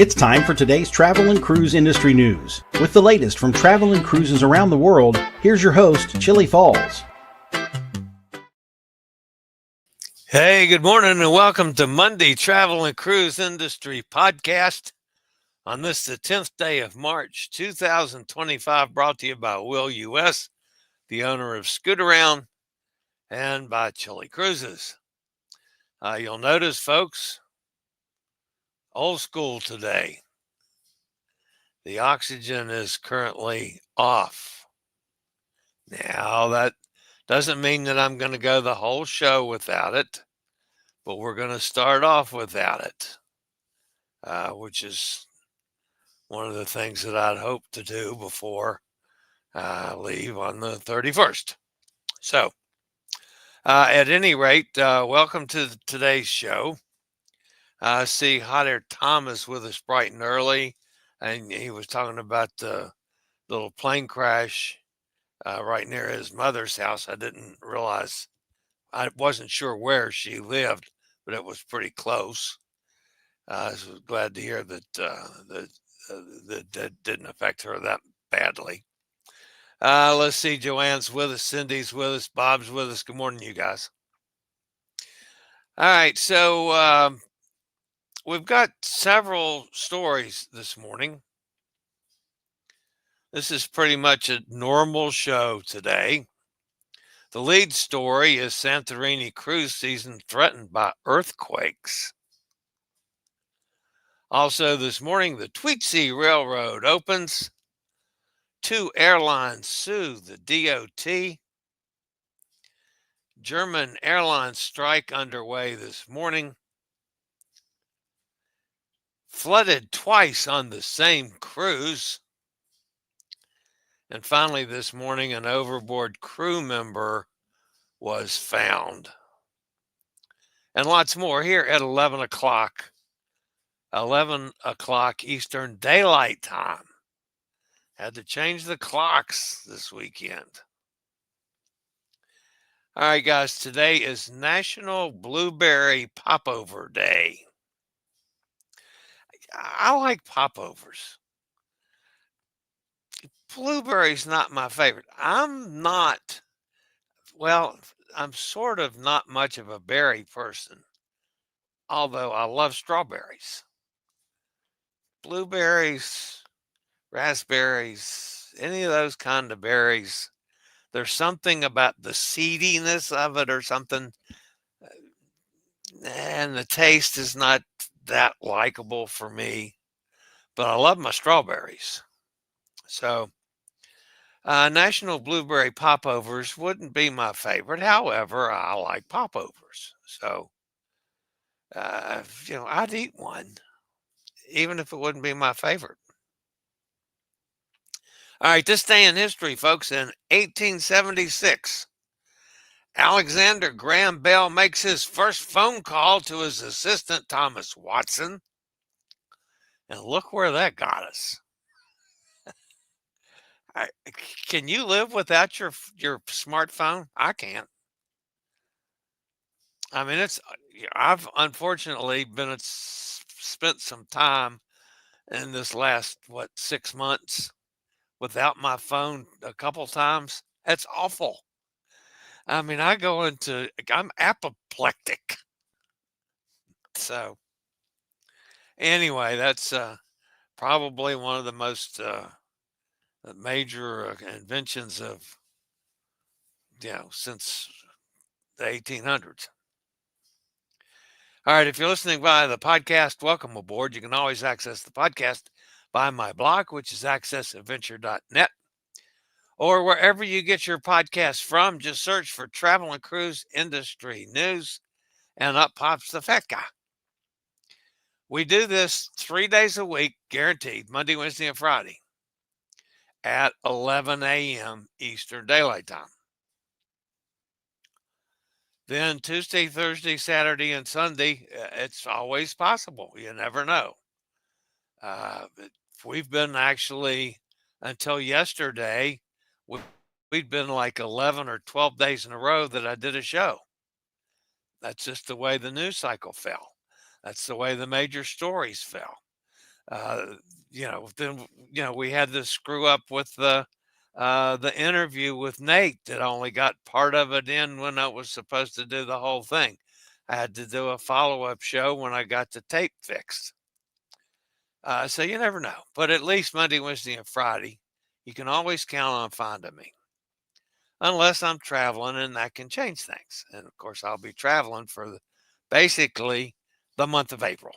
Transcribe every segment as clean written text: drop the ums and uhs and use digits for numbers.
It's time for today's travel and cruise industry news. With the latest from travel and cruises around the world, here's your host, Chillie Falls. Hey, good morning and welcome to Monday Travel and Cruise Industry Podcast. On this, the 10th day of March, 2025, brought to you by Will US, the owner of Scootaround, and by Chillie Cruises. You'll notice, folks, old school today. The oxygen is currently off. Now, that doesn't mean that I'm going to go the whole show without it, but we're going to start off without it, which is one of the things that I'd hope to do before I leave on the 31st. So, at any rate, welcome to today's show. I see Hot Air Tom is with us bright and early, and he was talking about the little plane crash right near his mother's house. I didn't realize, I wasn't sure where she lived, but it was pretty close. I was glad to hear that that didn't affect her that badly. Let's see, Joanne's with us, Cindy's with us, Bob's with us. Good morning, you guys. All right, so we've got several stories this morning. This is pretty much a normal show today. The lead story is Santorini Cruise Season Threatened by Earthquakes. Also this morning, the Tweetsie Railroad opens. 2 airlines sue the DOT. German airline strike underway this morning. Flooded twice on the same cruise. And finally this morning, an Overboard crew member was found. And lots more here at 11 o'clock. 11 o'clock Eastern Daylight Time. Had to change the clocks this weekend. All right, guys, today is National Blueberry Popover Day. I like popovers. Blueberry's not my favorite. I'm sort of not much of a berry person, although I love strawberries. Blueberries, raspberries, any of those kind of berries, there's something about the seediness of it or something, and the taste is not that likable for me, but I love my strawberries. So National Blueberry Popovers wouldn't be my favorite. However, I like popovers. So, I'd eat one, even if it wouldn't be my favorite. All right, this day in history, folks. In 1876, Alexander Graham Bell makes his first phone call to his assistant, Thomas Watson. And look where that got us. Can you live without your smartphone? I can't. I mean, I've unfortunately spent some time in this last, 6 months without my phone a couple times. That's awful. I mean, I'm apoplectic. So anyway, that's probably one of the most major inventions of, since the 1800s. All right, if you're listening via the podcast, welcome aboard. You can always access the podcast by my blog, which is accessadventure.net, or wherever you get your podcasts from. Just search for Travel and Cruise Industry News, and up pops the fat guy. We do this 3 days a week, guaranteed, Monday, Wednesday, and Friday at 11 a.m. Eastern Daylight Time. Then Tuesday, Thursday, Saturday, and Sunday, it's always possible. You never know. We've been actually, until yesterday, we'd been like 11 or 12 days in a row that I did a show. That's just the way the news cycle fell. That's the way the major stories fell. Then we had to screw up with the interview with Nate that only got part of it in when I was supposed to do the whole thing. I had to do a follow-up show when I got the tape fixed. So you never know. But at least Monday, Wednesday, and Friday, you can always count on finding me. Unless I'm traveling, and that can change things. And of course, I'll be traveling for basically the month of April.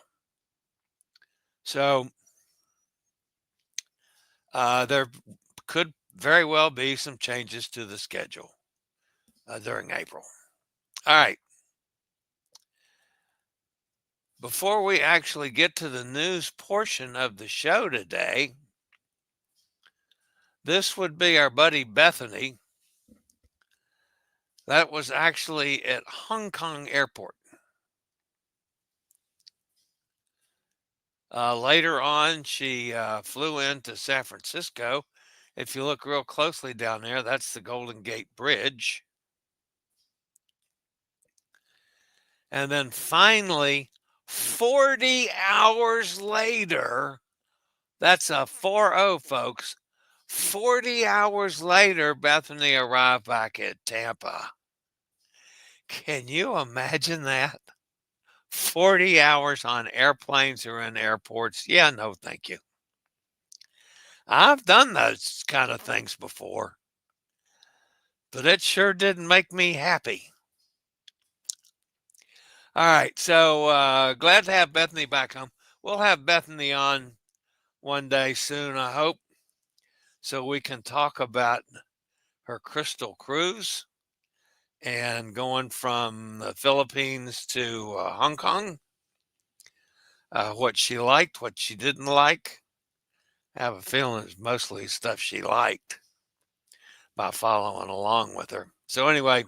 So there could very well be some changes to the schedule during April. All right. Before we actually get to the news portion of the show today, this would be our buddy Bethany. That was actually at Hong Kong Airport. Later on, she flew into San Francisco. If you look real closely down there, that's the Golden Gate Bridge. And then finally, 40 hours later, that's a 4-0, folks. 40 hours later, Bethany arrived back at Tampa. Can you imagine that? 40 hours on airplanes or in airports? Yeah, no, thank you. I've done those kind of things before, but it sure didn't make me happy. All right, so glad to have Bethany back home. We'll have Bethany on one day soon, I hope, so we can talk about her Crystal Cruise and going from the Philippines to Hong Kong, what she liked, what she didn't like. I have a feeling it's mostly stuff she liked by following along with her. So anyway,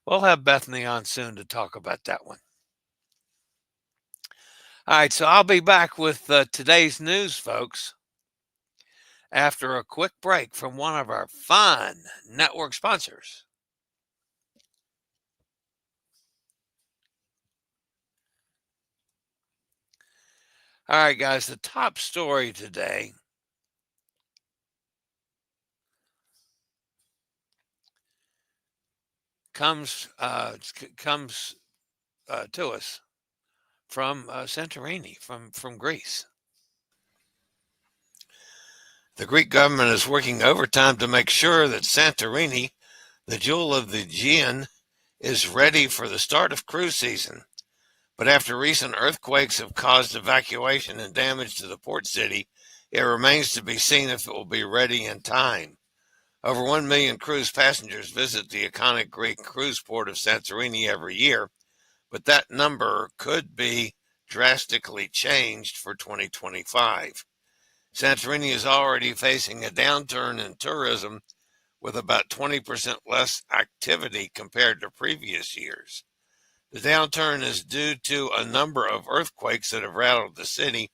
we'll have Bethany on soon to talk about that one. All right, so I'll be back with today's news, folks, after a quick break from one of our fine network sponsors. All right, guys, the top story today comes to us from Santorini, from Greece. The Greek government is working overtime to make sure that Santorini, the jewel of the Aegean, is ready for the start of cruise season. But after recent earthquakes have caused evacuation and damage to the port city, it remains to be seen if it will be ready in time. Over 1 million cruise passengers visit the iconic Greek cruise port of Santorini every year, but that number could be drastically changed for 2025. Santorini is already facing a downturn in tourism with about 20% less activity compared to previous years. The downturn is due to a number of earthquakes that have rattled the city,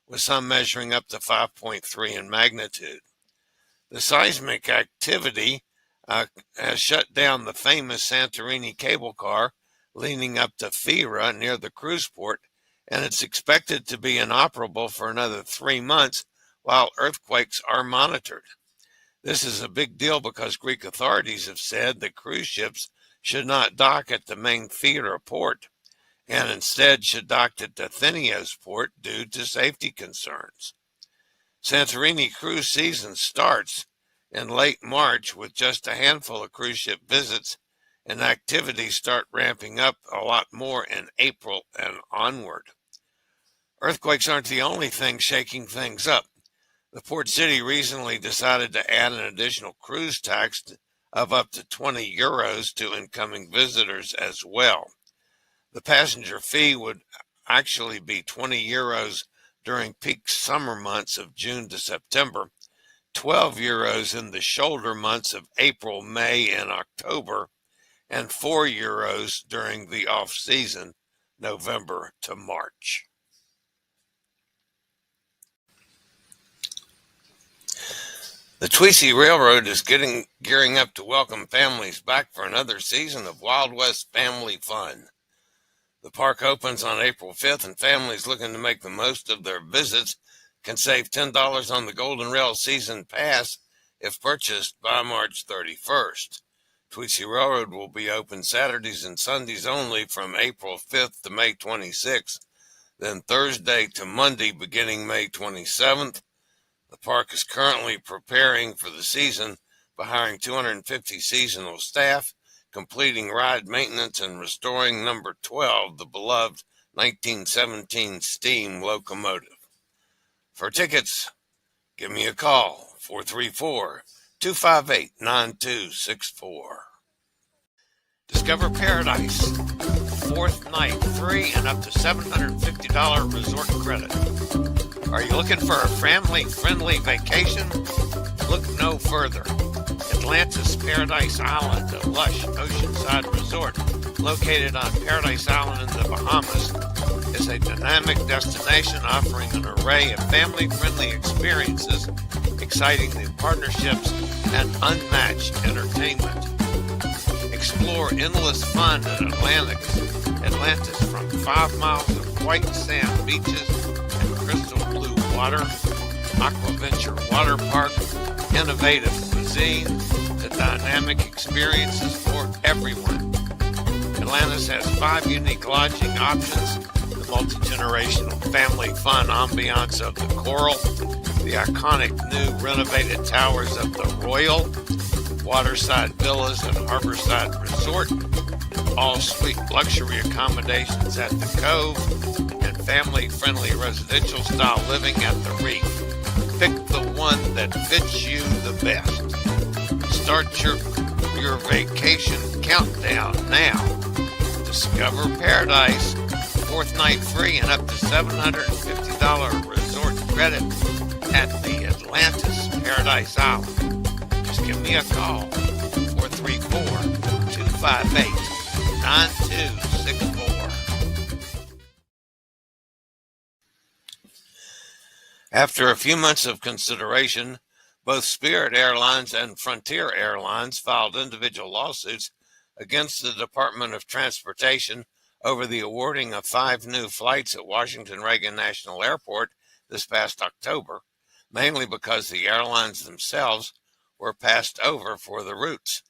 with some measuring up to 5.3 in magnitude. The seismic activity has shut down the famous Santorini cable car leading up to Fira near the cruise port, and it's expected to be inoperable for another 3 months while earthquakes are monitored. This is a big deal because Greek authorities have said that cruise ships should not dock at the main Fira port and instead should dock at Athenios port due to safety concerns. Santorini cruise season starts in late March with just a handful of cruise ship visits, and activities start ramping up a lot more in April and onward. Earthquakes aren't the only thing shaking things up. The port city recently decided to add an additional cruise tax of up to 20 euros to incoming visitors as well. The passenger fee would actually be 20 euros during peak summer months of June to September, 12 euros in the shoulder months of April, May, and October, and 4 euros during the off-season, November to March. The Tweetsie Railroad is gearing up to welcome families back for another season of Wild West family fun. The park opens on April 5th, and families looking to make the most of their visits can save $10 on the Golden Rail Season Pass if purchased by March 31st. Tweetsie Railroad will be open Saturdays and Sundays only from April 5th to May 26th, then Thursday to Monday beginning May 27th. The park is currently preparing for the season by hiring 250 seasonal staff, completing ride maintenance, and restoring number 12, the beloved 1917 steam locomotive. For tickets, give me a call, 434-258-9264. Discover Paradise, fourth night free and up to $750 resort credit. Are you looking for a family-friendly vacation? Look no further. Atlantis Paradise Island, a lush oceanside resort located on Paradise Island in the Bahamas, is a dynamic destination offering an array of family-friendly experiences, exciting new partnerships, and unmatched entertainment. Explore endless fun at Atlantis from 5 miles of white sand beaches and crystal blue water, Aquaventure Water Park, innovative cuisine, to dynamic experiences for everyone. Atlantis has 5 unique lodging options: the multi-generational family fun ambiance of the Coral, the iconic new renovated towers of the Royal, waterside villas and harborside resort, all-suite luxury accommodations at the Cove, and family-friendly residential style living at the Reef. Pick the one that fits you the best. Start your vacation countdown now. Discover Paradise, fourth night free and up to $750 resort credit at the Atlantis Paradise Island. Just give me a call, 434-258-9264. After a few months of consideration, both Spirit Airlines and Frontier Airlines filed individual lawsuits against the Department of Transportation over the awarding of 5 new flights at Washington Reagan National Airport this past October, mainly because the airlines themselves were passed over for the routes.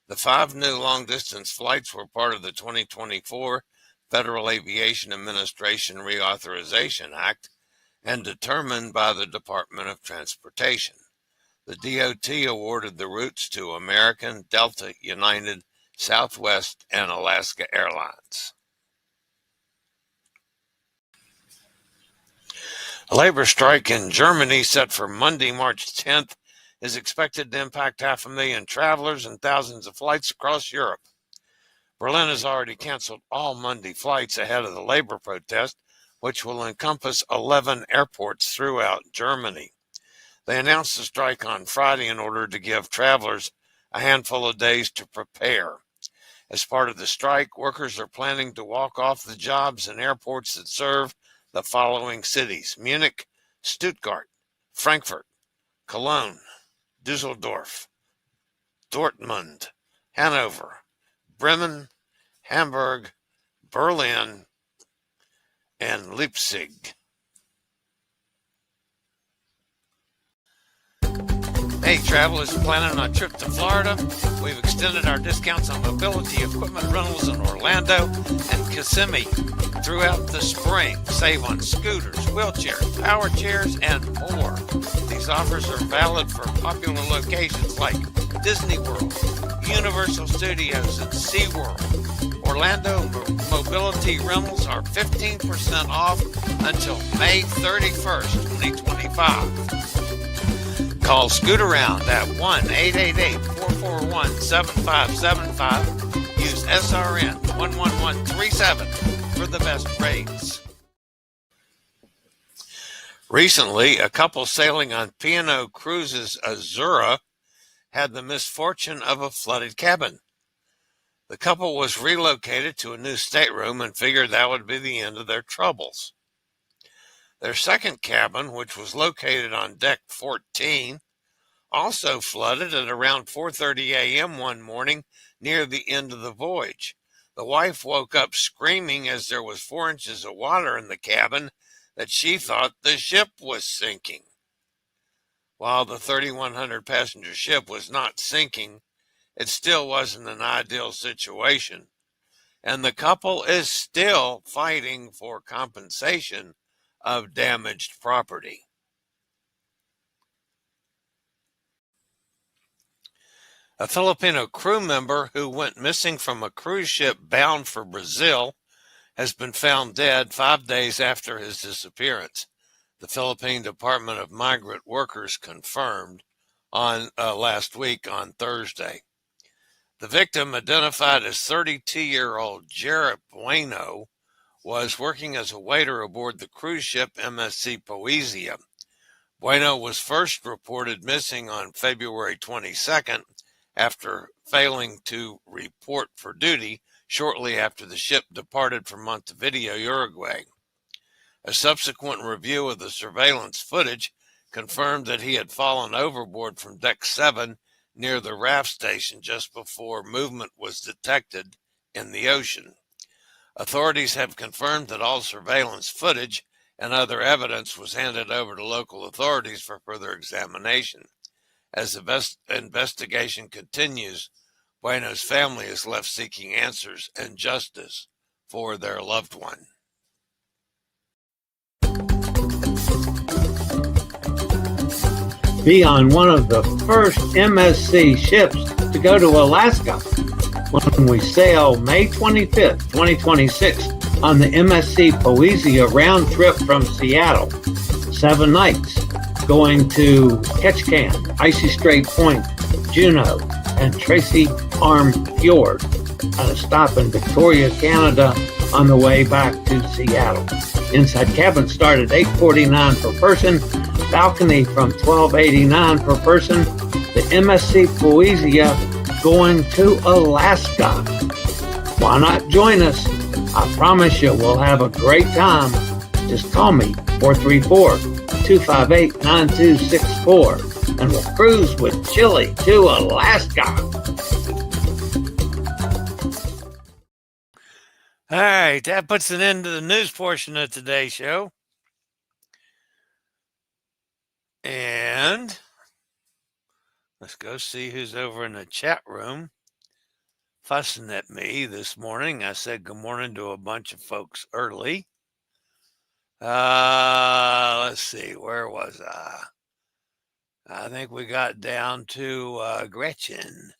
The 5 new long-distance flights were part of the 2024 Federal Aviation Administration Reauthorization Act and determined by the Department of Transportation. The DOT awarded the routes to American, Delta, United, Southwest, and Alaska Airlines. A labor strike in Germany set for Monday, March 10th, is expected to impact 500,000 travelers and thousands of flights across Europe. Berlin has already canceled all Monday flights ahead of the labor protest, which will encompass 11 airports throughout Germany. They announced the strike on Friday in order to give travelers a handful of days to prepare. As part of the strike, workers are planning to walk off the jobs in airports that serve the following cities: Munich, Stuttgart, Frankfurt, Cologne, Dusseldorf, Dortmund, Hanover, Bremen, Hamburg, Berlin, and Leipzig. Hey, travelers planning on a trip to Florida? We've extended our discounts on mobility equipment rentals in Orlando and Kissimmee throughout the spring. Save on scooters, wheelchairs, power chairs, and more. These offers are valid for popular locations like Disney World, Universal Studios, and SeaWorld. Orlando mobility rentals are 15% off until May 31st, 2025. Call Scootaround at 1-888-441-7575. Use SRN 11137 for the best rates. Recently, a couple sailing on P&O Cruises Azura had the misfortune of a flooded cabin. The couple was relocated to a new stateroom and figured that would be the end of their troubles. Their second cabin, which was located on deck 14, also flooded at around 4:30 a.m. one morning near the end of the voyage. The wife woke up screaming as there was 4 inches of water in the cabin, that she thought the ship was sinking. While the 3,100 passenger ship was not sinking, it still wasn't an ideal situation, and the couple is still fighting for compensation of damaged property. A Filipino crew member who went missing from a cruise ship bound for Brazil has been found dead 5 days after his disappearance. The Philippine Department of Migrant Workers confirmed on last week on Thursday. The victim, identified as 32-year-old Jarrett Bueno, was working as a waiter aboard the cruise ship MSC Poesia. Bueno was first reported missing on February 22nd after failing to report for duty shortly after the ship departed from Montevideo, Uruguay. A subsequent review of the surveillance footage confirmed that he had fallen overboard from deck 7 near the raft station just before movement was detected in the ocean. Authorities have confirmed that all surveillance footage and other evidence was handed over to local authorities for further examination. As the investigation continues, Bueno's family is left seeking answers and justice for their loved one. Be on one of the first MSC ships to go to Alaska when we sail May 25th, 2026 on the MSC Poesia round trip from Seattle. 7 nights going to Ketchikan, Icy Strait Point, Juneau, and Tracy Arm Fjord, and a stop in Victoria, Canada on the way back to Seattle. Inside cabin start at $849 per person, balcony from $1289 per person. The MSC Poesia going to Alaska. Why not join us? I promise you we'll have a great time. Just call me 434-258-9264 and we'll cruise with Chillie to Alaska. All right, that puts an end to the news portion of today's show. And let's go see who's over in the chat room fussing at me this morning. I said good morning to a bunch of folks early. Let's see, where was I? I think we got down to Gretchen.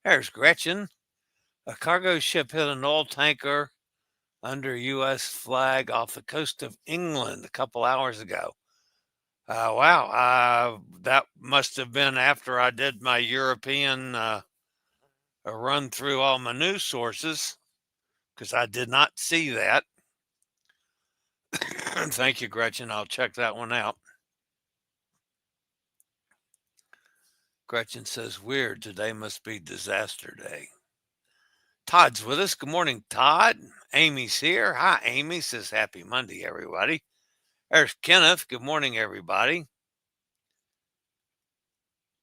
There's Gretchen. A cargo ship hit an oil tanker under U.S. flag off the coast of England a couple hours ago. Wow. That must have been after I did my European run through all my news sources, because I did not see that. Thank you, Gretchen. I'll check that one out. Gretchen says, weird. Today must be disaster day. Todd's with us. Good morning, Todd. Amy's here. Hi, Amy. Says happy Monday, everybody. There's Kenneth. Good morning, everybody.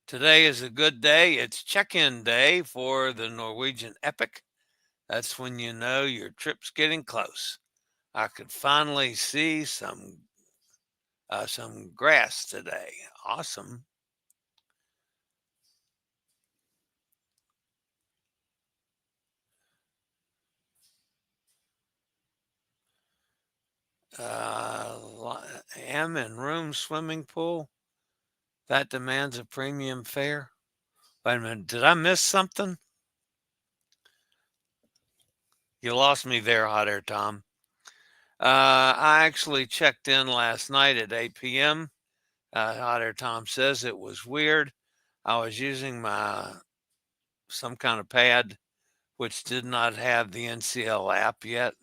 Today is a good day. It's check-in day for the Norwegian Epic. That's when you know your trip's getting close. I could finally see some grass today. Awesome. Am in room swimming pool. That demands a premium fare. Wait a minute. Did I miss something? You lost me there, Hot Air Tom. I actually checked in last night at 8 p.m. Hot Air Tom says it was weird. I was using some kind of pad which did not have the NCL app yet.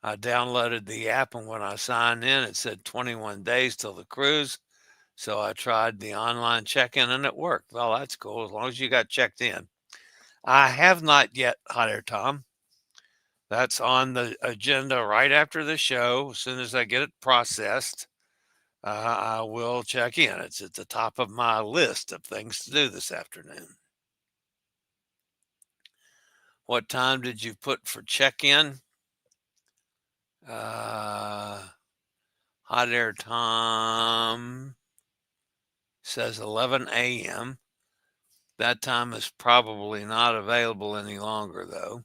I downloaded the app, and when I signed in, it said 21 days till the cruise. So I tried the online check-in, and it worked. Well, that's cool, as long as you got checked in. I have not yet, Hot Air Tom. That's on the agenda right after the show. As soon as I get it processed, I will check in. It's at the top of my list of things to do this afternoon. What time did you put for check-in? Hot Air Tom says 11 a.m. That time is probably not available any longer, though.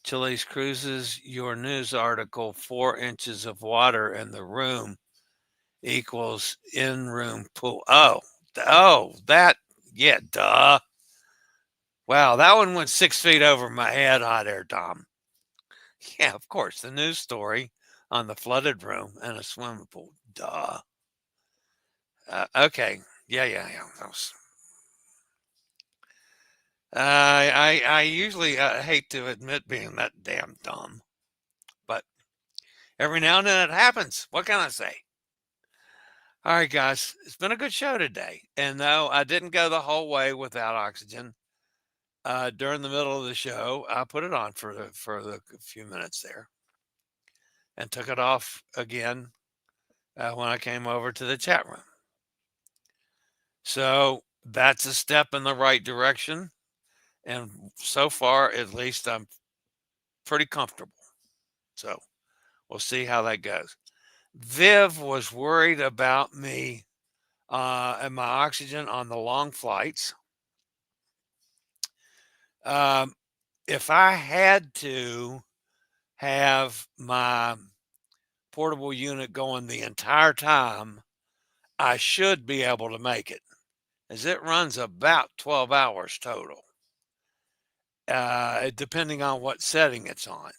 Chillie's Cruises, your news article, 4 inches of water in the room equals in-room pool. That, yeah, duh. Wow, that one went 6 feet over my head, Hot Air Tom. Yeah, of course, the news story on the flooded room and a swimming pool. Duh. Okay. Yeah. That was, I usually hate to admit being that damn dumb, but every now and then it happens. What can I say? All right, guys, it's been a good show today. And no, I didn't go the whole way without oxygen. During the middle of the show, I put it on for the few minutes there, and took it off again when I came over to the chat room. So that's a step in the right direction. And so far, at least, I'm pretty comfortable. So we'll see how that goes. Viv was worried about me and my oxygen on the long flights. If I had to have my portable unit going the entire time, I should be able to make it, as it runs about 12 hours total, depending on what setting it's on.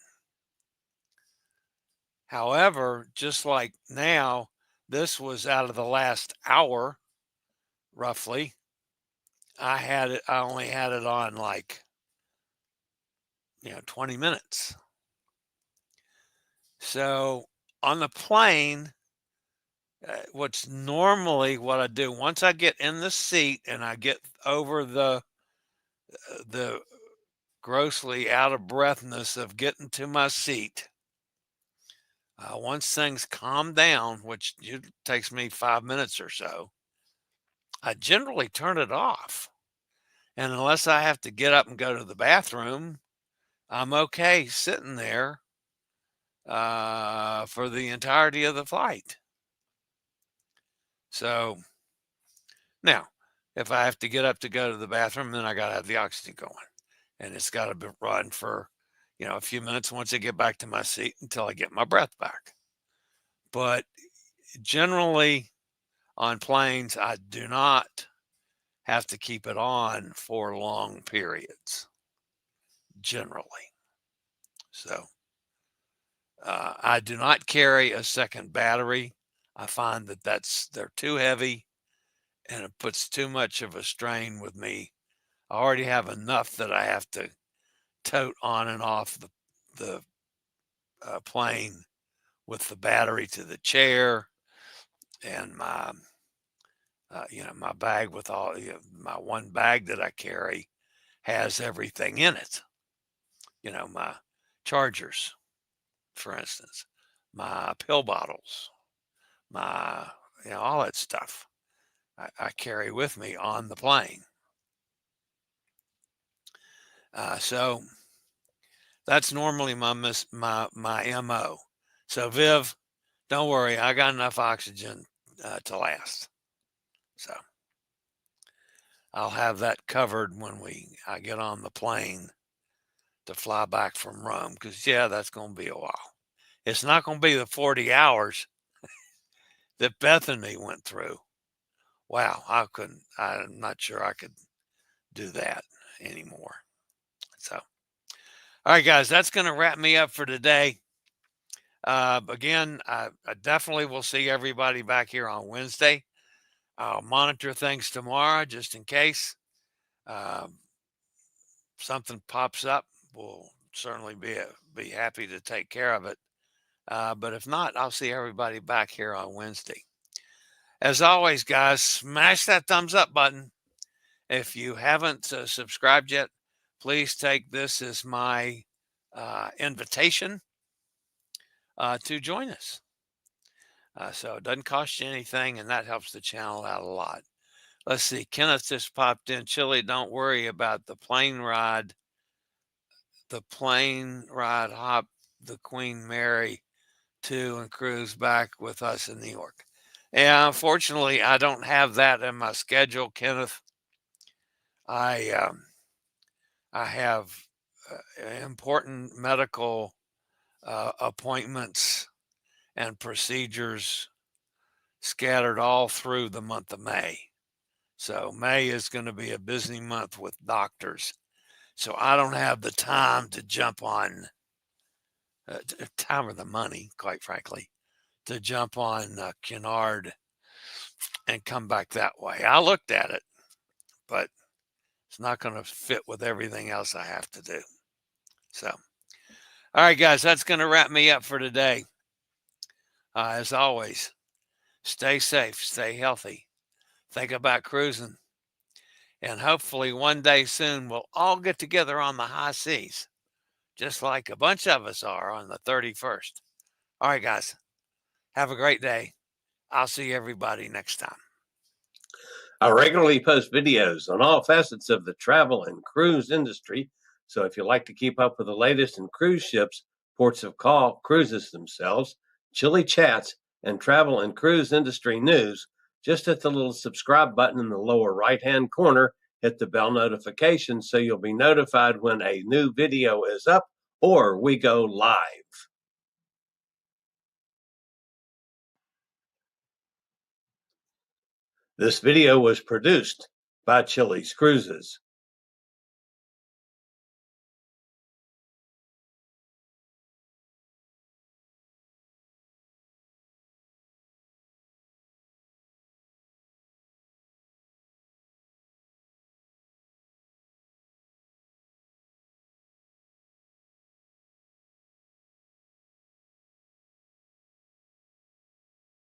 However, just like now, this was out of the last hour, roughly. I only had it on like 20 minutes. So on the plane, what's normally what I do once I get in the seat and I get over the grossly out of breathness of getting to my seat, once things calm down, which takes me 5 minutes or so, I generally turn it off. And unless I have to get up and go to the bathroom, I'm okay sitting there for the entirety of the flight. So now, if I have to get up to go to the bathroom, then I got to have the oxygen going. And it's got to be run for, a few minutes once I get back to my seat until I get my breath back. But generally on planes, I do not have to keep it on for long periods, generally. So I do not carry a second battery. I find that they're too heavy and it puts too much of a strain with me. I already have enough that I have to tote on and off the plane with the battery to the chair and my my bag with all my one bag that I carry has everything in it. My chargers, for instance, my pill bottles, my all that stuff I carry with me on the plane. So that's normally my MO. So Viv, don't worry, I got enough oxygen to last. So I'll have that covered when I get on the plane to fly back from Rome, because that's going to be a while. It's not going to be the 40 hours that Bethany went through. Wow, I'm not sure I could do that anymore. So, all right, guys, that's going to wrap me up for today. Again, I definitely will see everybody back here on Wednesday. I'll monitor things tomorrow just in case something pops up. We'll certainly be happy to take care of it. But if not, I'll see everybody back here on Wednesday. As always, guys, smash that thumbs up button. If you haven't subscribed yet, please take this as my invitation to join us. So it doesn't cost you anything, and that helps the channel out a lot. Let's see. Kenneth just popped in. Chillie, don't worry about the plane ride. The plane ride hop the Queen Mary to and cruise back with us in New York. And unfortunately, I don't have that in my schedule, Kenneth. I have important medical appointments and procedures scattered all through the month of May. So May is going to be a busy month with doctors. So I don't have the time to jump on, time or the money, quite frankly, to jump on Cunard and come back that way. I looked at it, but it's not going to fit with everything else I have to do. So, all right, guys, that's going to wrap me up for today. As always, stay safe, stay healthy, think about cruising, and hopefully one day soon we'll all get together on the high seas, just like a bunch of us are on the 31st. All right, guys, have a great day. I'll see everybody next time. I regularly post videos on all facets of the travel and cruise industry, so if you like to keep up with the latest in cruise ships, ports of call, cruises themselves, Chillie chats, and travel and cruise industry news, just hit the little subscribe button in the lower right-hand corner, hit the bell notification so you'll be notified when a new video is up or we go live. This video was produced by Chilliescruises.